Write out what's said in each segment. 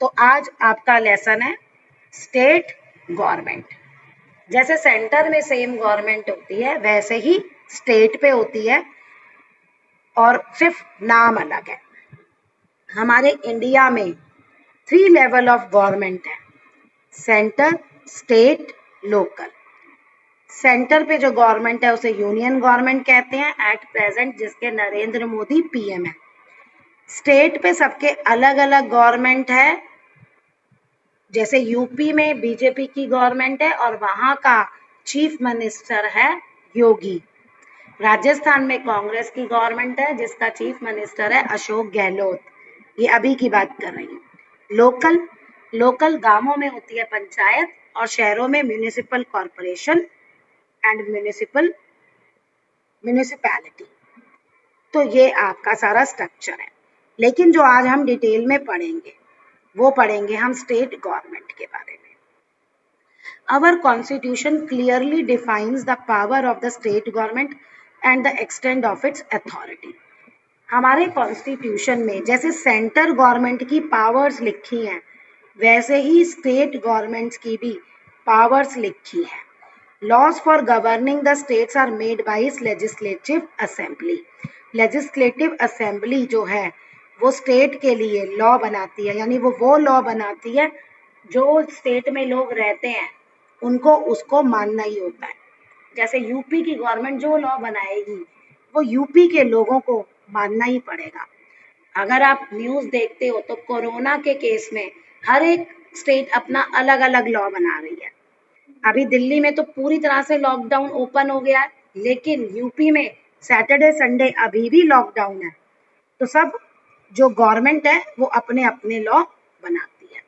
तो आज आपका लेसन है स्टेट गवर्नमेंट। जैसे सेंटर में सेम गवर्नमेंट होती है वैसे ही स्टेट पे होती है और सिर्फ नाम अलग है। हमारे इंडिया में 3 लेवल ऑफ गवर्नमेंट है, सेंटर, स्टेट, लोकल। सेंटर पे जो गवर्नमेंट है उसे यूनियन गवर्नमेंट कहते हैं एट प्रेजेंट, जिसके नरेंद्र मोदी पीएम है। स्टेट पे सबके अलग अलग गवर्नमेंट है, जैसे यूपी में बीजेपी की गवर्नमेंट है और वहां का चीफ मिनिस्टर है योगी। राजस्थान में कांग्रेस की गवर्नमेंट है जिसका चीफ मिनिस्टर है अशोक गहलोत। ये अभी की बात कर रही हूँ। लोकल गांवों में होती है पंचायत और शहरों में म्यूनिसिपल कॉरपोरेशन एंड म्यूनिसिपैलिटी। तो ये आपका सारा स्ट्रक्चर है। लेकिन जो आज हम डिटेल में पढ़ेंगे वो पढ़ेंगे हम स्टेट गवर्नमेंट के बारे में। Our constitution clearly defines the power of the state government and the extent of its authority. हमारे कॉन्स्टिट्यूशन में जैसे सेंटर गवर्नमेंट की पावर्स लिखी हैं वैसे ही स्टेट गवर्नमेंट्स की भी पावर्स लिखी है। Laws for governing the states are made by its legislative assembly. Legislative assembly जो है वो स्टेट के लिए लॉ बनाती है, यानी वो लॉ बनाती है जो स्टेट में लोग रहते हैं उनको उसको मानना ही होता है। जैसे यूपी की गवर्नमेंट जो लॉ बनाएगी वो यूपी के लोगों को मानना ही पड़ेगा। अगर आप न्यूज़ देखते हो तो कोरोना के केस में हर एक स्टेट अपना अलग अलग लॉ बना रही है। अभी दिल्ली में तो पूरी तरह से लॉकडाउन ओपन हो गया है, लेकिन यूपी में सैटरडे संडे अभी भी लॉकडाउन है। तो सब जो गवर्नमेंट है वो अपने अपने लॉ बनाती है।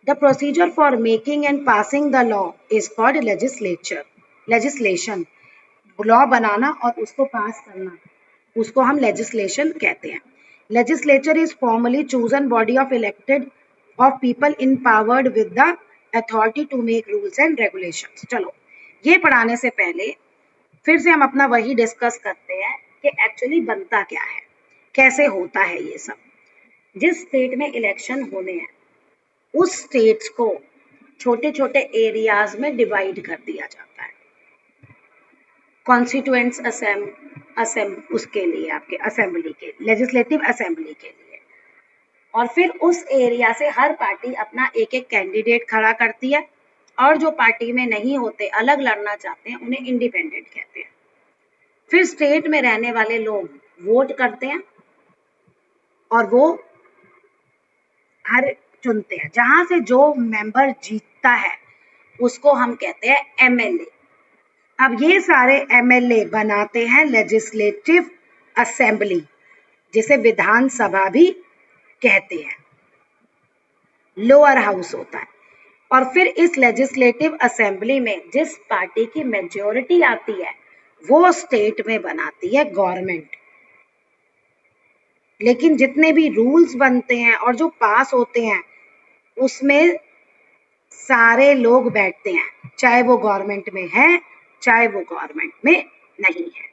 The procedure for making and passing the law is called legislation. Law बनाना और उसको पास करना उसको हम लेजिस्लेशन कहते हैं। Legislature is formally chosen body of elected of people empowered with the authority to make rules and regulations. चलो ये पढ़ाने से पहले फिर से हम अपना वही डिस्कस करते हैं कि एक्चुअली बनता क्या है, कैसे होता है ये सब। जिस स्टेट में इलेक्शन होने हैं उस स्टेट्स को छोटे छोटे एरियाज में डिवाइड कर दिया जाता है कॉन्स्टिट्यूएंट्स उसके लिए, आपके असेंबली के, लेजिस्लेटिव असेंबली के लिए। और फिर उस एरिया से हर पार्टी अपना एक एक कैंडिडेट खड़ा करती है और जो पार्टी में नहीं होते, अलग लड़ना चाहते हैं, उन्हें इंडिपेंडेंट कहते हैं। फिर स्टेट में रहने वाले लोग वोट करते हैं और वो हर चुनते हैं। जहां से जो मेंबर जीतता है उसको हम कहते हैं एमएलए। अब ये सारे एमएलए बनाते हैं लेजिस्लेटिव असेंबली, जिसे विधानसभा भी कहते हैं, लोअर हाउस होता है। और फिर इस लेजिस्लेटिव असेंबली में जिस पार्टी की मेजॉरिटी आती है वो स्टेट में बनाती है गवर्नमेंट। लेकिन जितने भी रूल्स बनते हैं और जो पास होते हैं उसमें सारे लोग बैठते हैं, चाहे वो गवर्नमेंट में है चाहे वो गवर्नमेंट में नहीं है।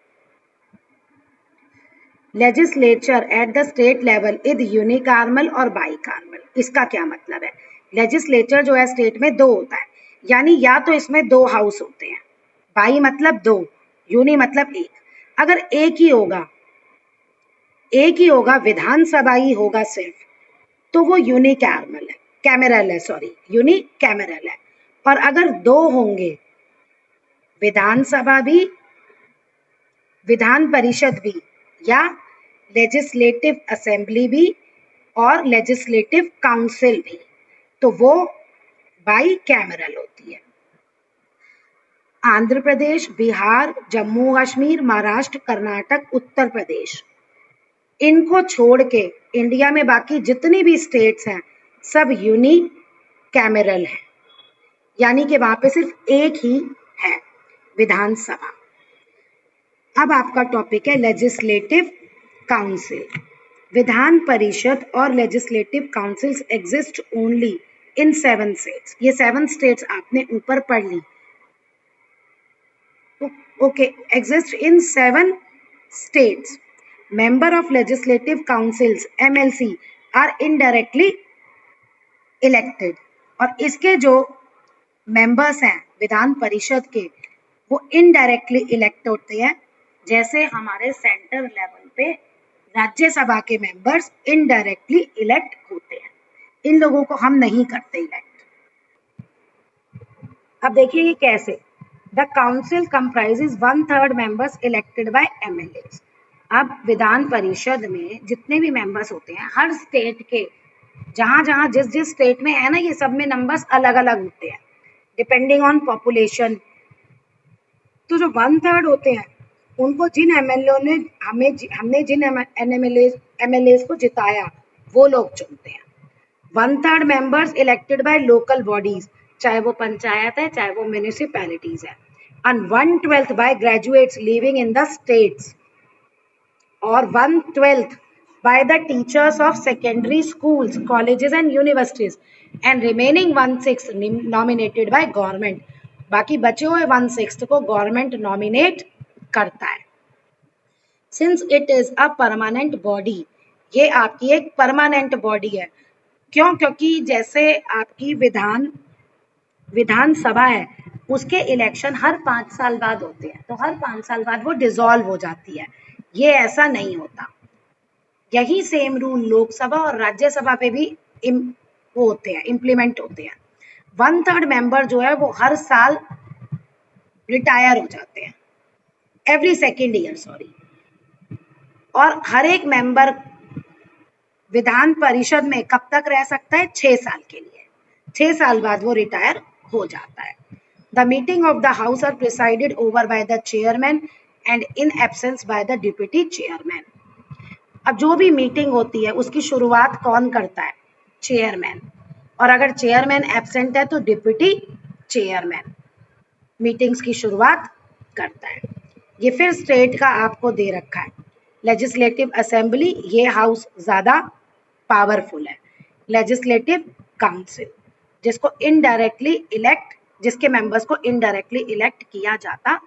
Legislature at the state level is unicameral और बाइकार्मल। इसका क्या मतलब है? लेजिस्लेचर जो है स्टेट में 2 होता है, यानी या तो इसमें 2 हाउस होते हैं, बाई मतलब 2, यूनि मतलब 1। अगर एक ही होगा विधानसभा ही होगा सिर्फ, तो वो यूनिकैमरल है। और अगर 2 होंगे, विधानसभा भी, विधान परिषद भी, या लेजिस्लेटिव असेंबली भी और लेजिस्लेटिव काउंसिल भी, तो वो बाई कैमरल होती है। आंध्र प्रदेश, बिहार, जम्मू कश्मीर, महाराष्ट्र, कर्नाटक, उत्तर प्रदेश, इनको छोड़ के इंडिया में बाकी जितनी भी स्टेट्स हैं सब यूनि कैमरल है, यानी कि वहां पे सिर्फ एक ही है, विधानसभा। अब आपका टॉपिक है लेजिस्लेटिव काउंसिल। विधान परिषद और legislative councils exist only in 7 states. ये 7 स्टेट्स आपने ऊपर पढ़ ली। Okay, exist in 7 states. Member of legislative councils (MLC) are indirectly elected, और इसके जो मेंबर्स हैं विधान परिषद के वो इनडायरेक्टली इलेक्ट होते हैं, जैसे हमारे सेंटर लेवल पे राज्यसभा के मेंबर्स इनडायरेक्टली इलेक्ट होते हैं। इन लोगों को हम नहीं करते इलेक्ट। अब देखिए ये कैसे, the council comprises 1/3 members elected bye MLA. अब विधान परिषद में जितने भी मेंबर्स होते हैं हर स्टेट के, जहां जहां जिस जिस स्टेट में है ना, ये सब में नंबर्स अलग अलग होते हैं डिपेंडिंग ऑन पॉपुलेशन। तो जो 1/3 होते हैं उनको जिन एमएलए ने हमने जिन एमएलए को जिताया वो लोग चुनते हैं। 1/3 members elected by local bodies, चाहे वो पंचायत है चाहे वो म्यूनिसिपैलिटीज है, and 1/12 by graduates living in the states, और 1/12 by the teachers of secondary schools, colleges and universities, and remaining 1/6 nominated by government। बाकी बचे हुए 1/6 को गवर्नमेंट नॉमिनेट करता है। Since it is a permanent body, ये आपकी एक परमानेंट बॉडी है। क्यों? क्योंकि जैसे आपकी विधानसभा है उसके इलेक्शन हर 5 साल बाद होते हैं, तो हर 5 साल बाद वो डिसॉल्व हो जाती है। ये ऐसा नहीं होता। यही सेम रूल लोकसभा और राज्यसभा पे भी वो होते हैं, इम्प्लीमेंट होते हैं। 1/3 मेंबर जो है वो हर साल रिटायर हो जाते हैं, एवरी सेकेंड ईयर, सॉरी। और हर एक मेंबर विधान परिषद में कब तक रह सकता है? 6 साल के लिए। 6 साल बाद वो रिटायर हो जाता है। The meeting of the house are presided over by the chairman and in absence by the deputy chairman. अब जो भी मीटिंग होती है उसकी शुरुआत कौन करता है? चेयरमैन, और अगर चेयरमैन एब्सेंट है तो डिप्टी चेयरमैन मीटिंग्स की शुरुआत करता है। ये फिर स्टेट का आपको दे रखा है। लेजिस्लेटिव असेंबली, ये हाउस ज्यादा पावरफुल है। लेजिस्लेटिव काउंसिल, जिसको इनडायरेक्टली इलेक्ट, जिसके मेंबर्स को इनडायरेक्टली इलेक्ट किया जाता